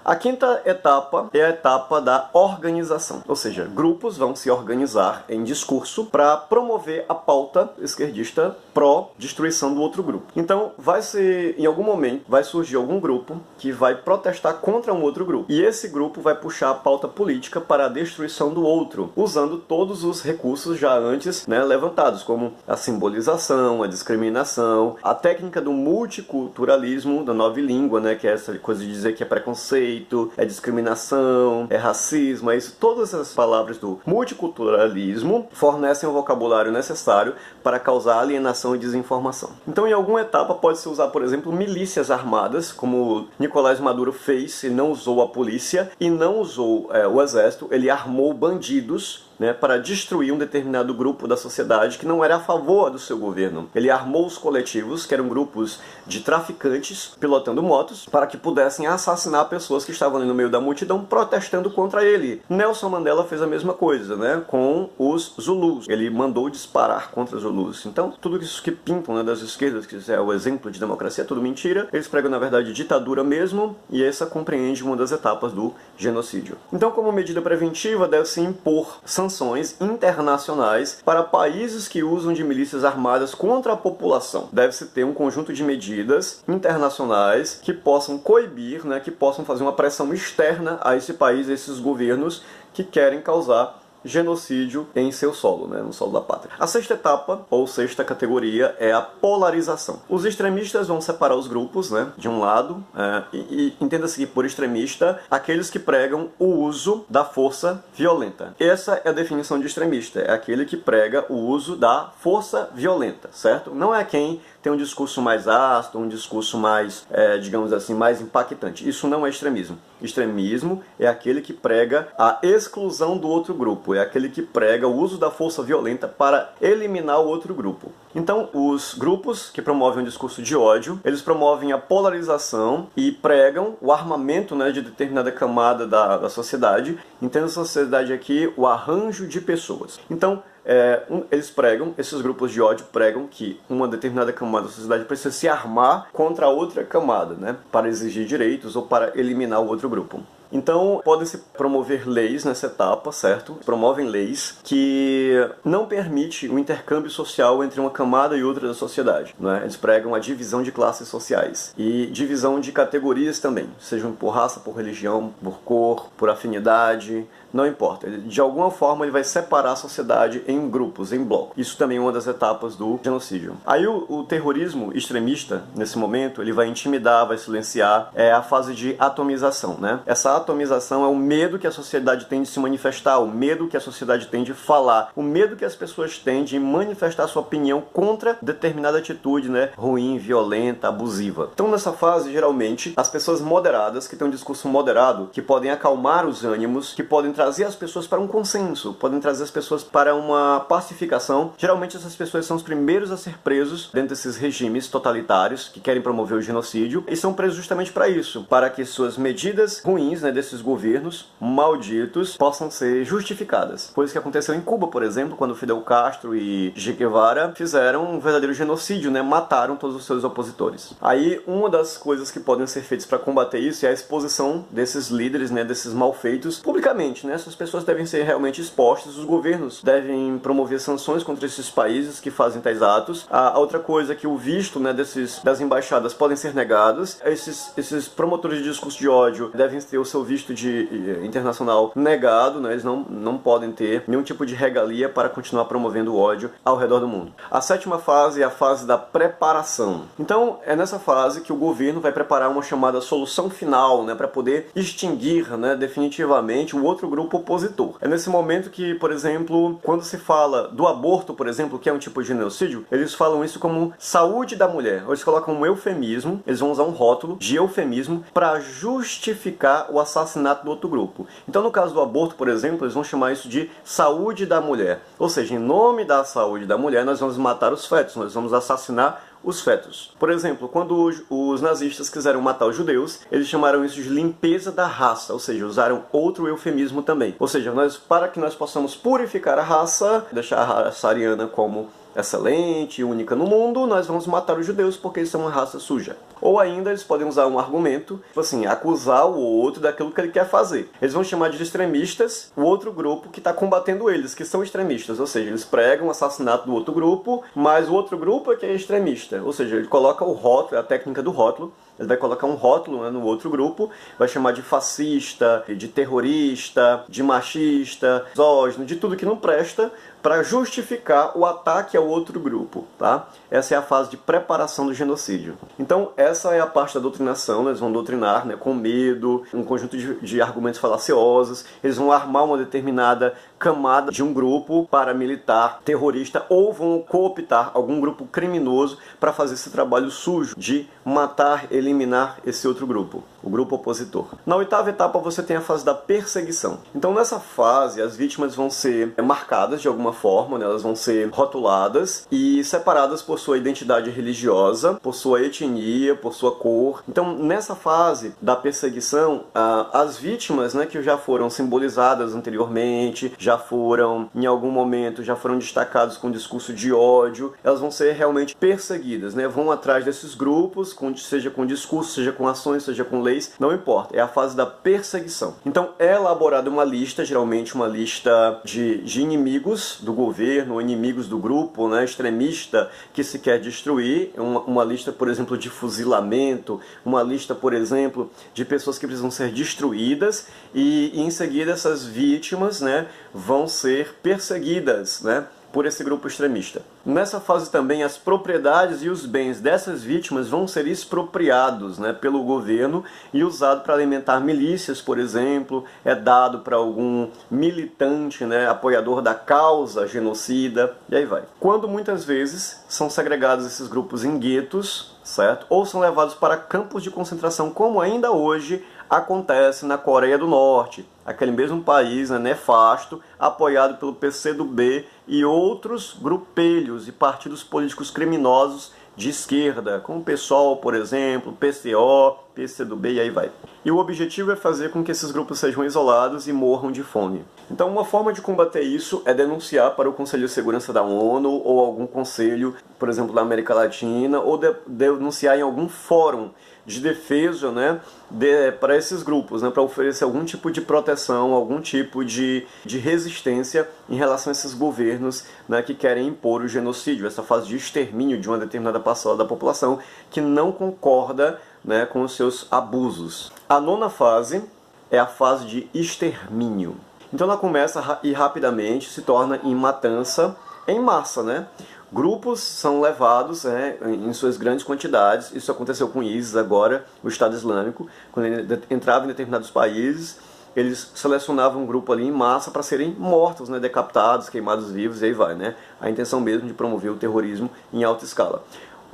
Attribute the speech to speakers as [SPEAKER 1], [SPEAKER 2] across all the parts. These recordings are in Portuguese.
[SPEAKER 1] A quinta etapa é a etapa da organização, ou seja, grupos vão se organizar em discurso para promover a pauta esquerdista pró-destruição do outro grupo. Então, em algum momento, vai surgir algum grupo que vai protestar contra um outro grupo. E esse grupo vai puxar a pauta política para a destruição do outro, usando todos os recursos já antes levantados, como a simbolização, a discriminação, a técnica do multiculturalismo, da nova língua, que é essa coisa de dizer que é preconceito, é discriminação, é racismo, é isso. Todas essas palavras do multiculturalismo fornecem o vocabulário necessário para causar alienação e desinformação. Então, em alguma etapa, pode-se usar, por exemplo, milícias armadas, como Nicolás Maduro fez. Ele não usou a polícia e não usou o exército, ele armou bandidos para destruir um determinado grupo da sociedade que não era a favor do seu governo. Ele armou os coletivos, que eram grupos de traficantes pilotando motos, para que pudessem assassinar pessoas que estavam ali no meio da multidão protestando contra ele. Nelson Mandela fez a mesma coisa com os Zulus. Ele mandou disparar contra os Zulus. Então, tudo isso que pintam das esquerdas, que é o exemplo de democracia, é tudo mentira. Eles pregam, na verdade, ditadura mesmo, e essa compreende uma das etapas do genocídio. Então, como medida preventiva, deve-se impor sanções internacionais para países que usam de milícias armadas contra a população. Deve-se ter um conjunto de medidas internacionais que possam coibir, que possam fazer uma pressão externa a esse país, a esses governos que querem causar genocídio em seu solo, no solo da pátria. A sexta etapa, ou sexta categoria, é a polarização. Os extremistas vão separar os grupos, de um lado, e entenda-se por extremista aqueles que pregam o uso da força violenta. Essa é a definição de extremista, é aquele que prega o uso da força violenta, certo? Não é quem tem um discurso mais ácido, um discurso mais, digamos assim, mais impactante. Isso não é extremismo. Extremismo é aquele que prega a exclusão do outro grupo, é aquele que prega o uso da força violenta para eliminar o outro grupo. Então, os grupos que promovem um discurso de ódio, eles promovem a polarização e pregam o armamento de determinada camada da sociedade. Entenda a sociedade aqui, o arranjo de pessoas. Então, esses grupos de ódio pregam que uma determinada camada da sociedade precisa se armar contra a outra camada, para exigir direitos ou para eliminar o outro grupo. Então, podem-se promover leis nessa etapa, certo? Promovem leis que não permitem o intercâmbio social entre uma camada e outra da sociedade. Eles pregam a divisão de classes sociais e divisão de categorias também, sejam por raça, por religião, por cor, por afinidade, não importa. De alguma forma, ele vai separar a sociedade em grupos, em blocos. Isso também é uma das etapas do genocídio. Aí o terrorismo extremista, nesse momento, ele vai intimidar, vai silenciar, é a fase de atomização, Essa atomização é o medo que a sociedade tem de se manifestar, o medo que a sociedade tem de falar, o medo que as pessoas têm de manifestar sua opinião contra determinada atitude, ruim, violenta, abusiva. Então, nessa fase, geralmente, as pessoas moderadas, que têm um discurso moderado, que podem acalmar os ânimos, que podem trazer as pessoas para um consenso, podem trazer as pessoas para uma pacificação. Geralmente, essas pessoas são os primeiros a ser presos dentro desses regimes totalitários que querem promover o genocídio, e são presos justamente para isso, para que suas medidas ruins, desses governos malditos possam ser justificadas. Foi isso que aconteceu em Cuba, por exemplo, quando Fidel Castro e Che Guevara fizeram um verdadeiro genocídio, mataram todos os seus opositores. Aí, uma das coisas que podem ser feitas para combater isso é a exposição desses líderes, desses malfeitos, publicamente, Essas pessoas devem ser realmente expostas, os governos devem promover sanções contra esses países que fazem tais atos. A outra coisa é que o visto, das embaixadas podem ser negados. Esses promotores de discurso de ódio devem ter o seu visto internacional negado, eles não podem ter nenhum tipo de regalia para continuar promovendo o ódio ao redor do mundo. A sétima fase é a fase da preparação. Então, é nessa fase que o governo vai preparar uma chamada solução final, para poder extinguir, definitivamente o outro grupo opositor. É nesse momento que, por exemplo, quando se fala do aborto, por exemplo, que é um tipo de genocídio, eles falam isso como saúde da mulher. Eles colocam um eufemismo, eles vão usar um rótulo de eufemismo para justificar o assassinato do outro grupo. Então, no caso do aborto, por exemplo, eles vão chamar isso de saúde da mulher. Ou seja, em nome da saúde da mulher, nós vamos matar os fetos, nós vamos assassinar os fetos. Por exemplo, quando os nazistas quiseram matar os judeus, eles chamaram isso de limpeza da raça, ou seja, usaram outro eufemismo também. Ou seja, para que nós possamos purificar a raça, deixar a raça ariana como excelente, única no mundo, nós vamos matar os judeus porque eles são uma raça suja. Ou ainda eles podem usar um argumento, tipo assim, acusar o outro daquilo que ele quer fazer. Eles vão chamar de extremistas o outro grupo que está combatendo eles, que são extremistas. Ou seja, eles pregam o assassinato do outro grupo, mas o outro grupo é que é extremista. Ou seja, ele coloca o rótulo, é a técnica do rótulo. Ele vai colocar um rótulo, né, no outro grupo, vai chamar de fascista, de terrorista, de machista, misógino, de tudo que não presta, para justificar o ataque ao outro grupo, tá? Essa é a fase de preparação do genocídio. Então, essa é a parte da doutrinação, eles vão doutrinar, né, com medo, um conjunto de argumentos falaciosos, eles vão armar uma determinada camada de um grupo paramilitar, terrorista, ou vão cooptar algum grupo criminoso para fazer esse trabalho sujo de matar, eliminar esse outro grupo, o grupo opositor. Na oitava etapa você tem a fase da perseguição. Então nessa fase as vítimas vão ser marcadas de alguma forma, né? Elas vão ser rotuladas e separadas por sua identidade religiosa, por sua etnia, por sua cor. Então nessa fase da perseguição, as vítimas, né, que já foram simbolizadas anteriormente, já foram em algum momento, já foram destacados com discurso de ódio, elas vão ser realmente perseguidas, né? Vão atrás desses grupos, seja com discurso, seja com ações, seja com leis, não importa, é a fase da perseguição. Então é elaborada uma lista, geralmente uma lista de inimigos do governo, inimigos do grupo, né, extremista que se quer destruir, uma lista, por exemplo, de fuzilamento, uma lista, por exemplo, de pessoas que precisam ser destruídas e em seguida essas vítimas, né, vão ser perseguidas, né, por esse grupo extremista. Nessa fase também as propriedades e os bens dessas vítimas vão ser expropriados, né, pelo governo e usado para alimentar milícias, por exemplo, é dado para algum militante, né, apoiador da causa genocida, e aí vai. Quando muitas vezes são segregados esses grupos em guetos, certo? Ou são levados para campos de concentração, como ainda hoje acontece na Coreia do Norte, aquele mesmo país, né, nefasto, apoiado pelo PCdoB e outros grupelhos e partidos políticos criminosos de esquerda, como o PSOL, por exemplo, PCO, PCdoB e aí vai. E o objetivo é fazer com que esses grupos sejam isolados e morram de fome. Então uma forma de combater isso é denunciar para o Conselho de Segurança da ONU ou algum conselho, por exemplo, da América Latina, ou denunciar em algum fórum de defesa, né, para esses grupos, né, para oferecer algum tipo de proteção, algum tipo de resistência em relação a esses governos, né, que querem impor o genocídio, essa fase de extermínio de uma determinada parcela da população que não concorda, né, com os seus abusos. A nona fase é a fase de extermínio. Então ela começa e rapidamente se torna em matança em massa, né? Grupos são levados, né, em suas grandes quantidades. Isso aconteceu com o ISIS agora, o Estado Islâmico, quando ele entrava em determinados países, eles selecionavam um grupo ali em massa para serem mortos, né, decapitados, queimados vivos, e aí vai, né? A intenção mesmo de promover o terrorismo em alta escala.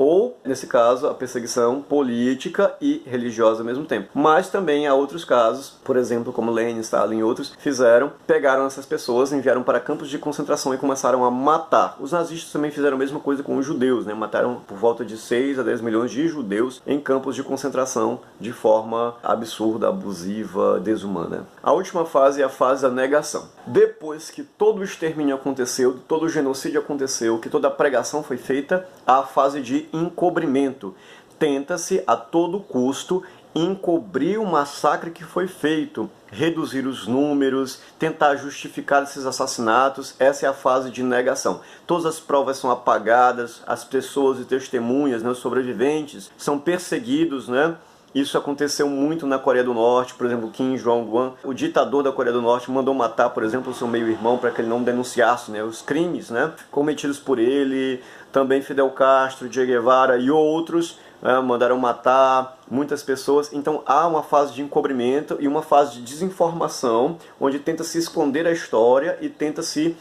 [SPEAKER 1] Ou, nesse caso, a perseguição política e religiosa ao mesmo tempo. Mas também há outros casos, por exemplo, como Lenin, Stalin e outros, pegaram essas pessoas, enviaram para campos de concentração e começaram a matar. Os nazistas também fizeram a mesma coisa com os judeus, né? Mataram por volta de 6 a 10 milhões de judeus em campos de concentração de forma absurda, abusiva, desumana. A última fase é a fase da negação. Depois que todo o extermínio aconteceu, todo o genocídio aconteceu, que toda a pregação foi feita, há a fase de encobrimento. Tenta-se a todo custo encobrir o massacre que foi feito, reduzir os números, tentar justificar esses assassinatos. Essa é a fase de negação. Todas as provas são apagadas, as pessoas e testemunhas, né, os sobreviventes, são perseguidos, né? Isso aconteceu muito na Coreia do Norte, por exemplo, Kim Jong-un, o ditador da Coreia do Norte, mandou matar, por exemplo, o seu meio-irmão para que ele não denunciasse, né, os crimes, né, cometidos por ele. Também Fidel Castro, Che Guevara e outros, né, mandaram matar muitas pessoas. Então há uma fase de encobrimento e uma fase de desinformação, onde tenta-se esconder a história e tenta-se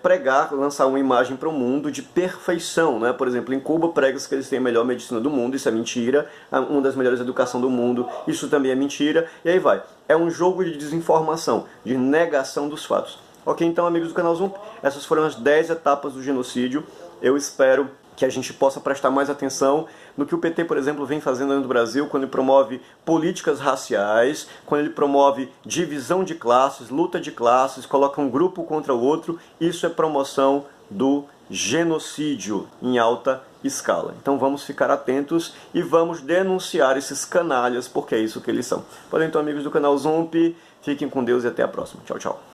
[SPEAKER 1] pregar, lançar uma imagem para o mundo de perfeição, né? Por exemplo, em Cuba prega-se que eles têm a melhor medicina do mundo, isso é mentira. Uma das melhores educação do mundo, isso também é mentira. E aí vai. É um jogo de desinformação, de negação dos fatos. Ok, então, amigos do canal Zoom, essas foram as 10 etapas do genocídio. Eu espero que a gente possa prestar mais atenção no que o PT, por exemplo, vem fazendo no Brasil, quando ele promove políticas raciais, quando ele promove divisão de classes, luta de classes, coloca um grupo contra o outro. Isso é promoção do genocídio em alta escala. Então vamos ficar atentos e vamos denunciar esses canalhas, porque é isso que eles são. Porém, então, amigos do canal Zump, fiquem com Deus e até a próxima. Tchau, tchau.